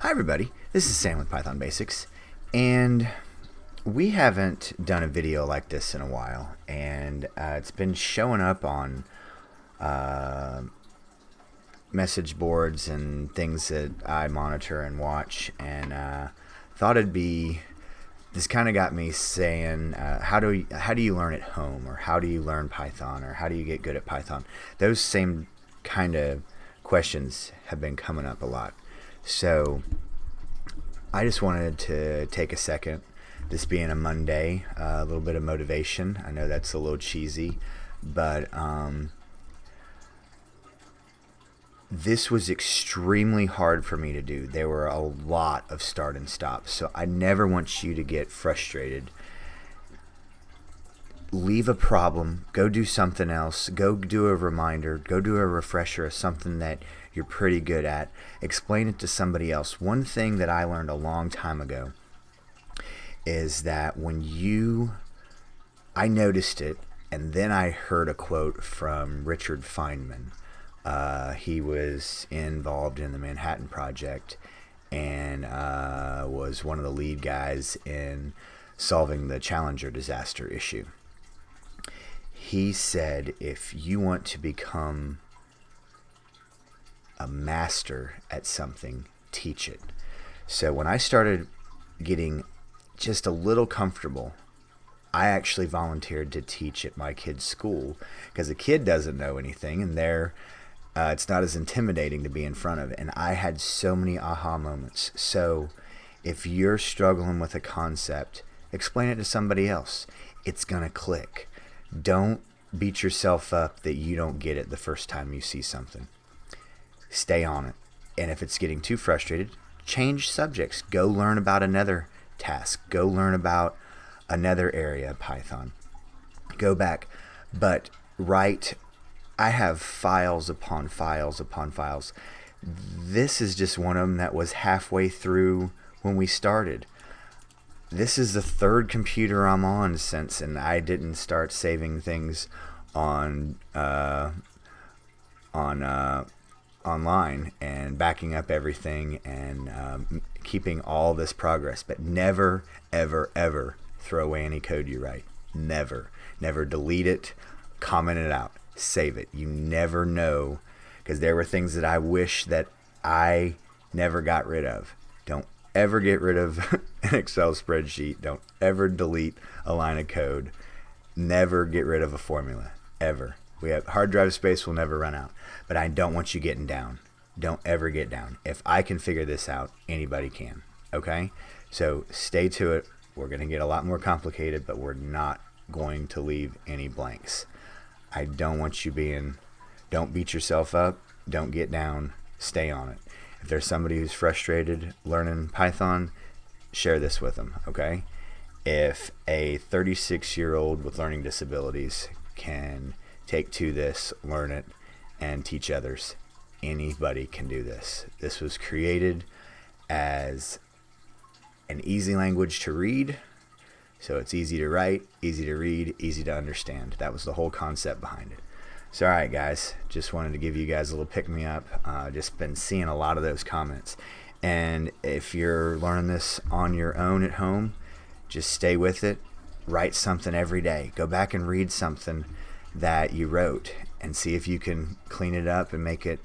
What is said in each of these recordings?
Hi everybody, this is Sam with Python Basics, and we haven't done a video like this in a while, and it's been showing up on message boards and things that I monitor and watch, and thought it'd be, this kind of got me saying, how do you learn at home, or how do you learn Python, or how do you get good at Python? Those same kind of questions have been coming up a lot. So I just wanted to take a second, this being a Monday, a little bit of motivation. I know that's a little cheesy, but this was extremely hard for me to do. There were a lot of start and stops, so I never want you to get frustrated. Leave a problem, go do something else, go do a reminder, go do a refresher of something that you're pretty good at. Explain it to somebody else. One thing that I learned a long time ago is that I noticed it, and then I heard a quote from Richard Feynman. He was involved in the Manhattan Project and was one of the lead guys in solving the Challenger disaster issue. He said, if you want to become a master at something, teach it. So when I started getting just a little comfortable, I actually volunteered to teach at my kid's school, because a kid doesn't know anything, and it's not as intimidating to be in front of it. And I had so many aha moments. So if you're struggling with a concept, explain it to somebody else. It's gonna click. Don't beat yourself up that you don't get it the first time you see something. Stay on it. And if it's getting too frustrated, change subjects. Go learn about another task. Go learn about another area of Python. Go back. But I have files upon files upon files. This is just one of them that was halfway through when we started. This is the third computer I'm on since, and I didn't start saving things online and backing up everything and keeping all this progress. But never, ever, ever throw away any code you write. Never delete it, comment it out, save it. You never know, because there were things that I wish that I never got rid of. Don't ever get rid of an Excel spreadsheet. Don't ever delete a line of code. Never get rid of a formula, ever. We have hard drive space will never run out, but I don't want you getting down. Don't ever get down. If I can figure this out, anybody can. Okay? So stay to it. We're going to get a lot more complicated, but we're not going to leave any blanks. I don't want you don't beat yourself up. Don't get down. Stay on it. If there's somebody who's frustrated learning Python, share this with them, okay? If a 36-year-old with learning disabilities can take to this, learn it, and teach others, anybody can do this. This was created as an easy language to read, so it's easy to write, easy to read, easy to understand. That was the whole concept behind it. So alright guys, just wanted to give you guys a little pick-me-up. Just been seeing a lot of those comments. And if you're learning this on your own at home, just stay with it. Write something every day. Go back and read something that you wrote and see if you can clean it up and make it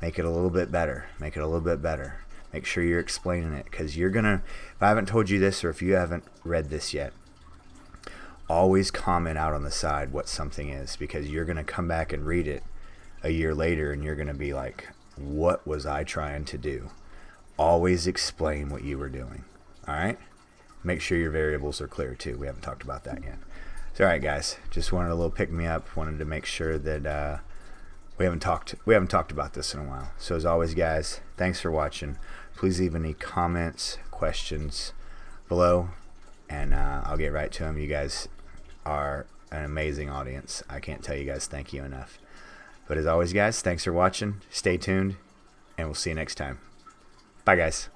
a little bit better. Make it a little bit better. Make sure you're explaining it, because you're gonna, if I haven't told you this, or if you haven't read this yet, always comment out on the side what something is, because you're going to come back and read it a year later and you're going to be like, what was I trying to do? Always explain what you were doing. All right? Make sure your variables are clear too. We haven't talked about that yet. So all right guys, just wanted a little pick me up, wanted to make sure that we haven't talked about this in a while. So as always guys, thanks for watching. Please leave any comments, questions below, and I'll get right to them. You guys are an amazing audience. I can't tell you guys thank you enough. But as always guys, thanks for watching. Stay tuned, and we'll see you next time. Bye guys.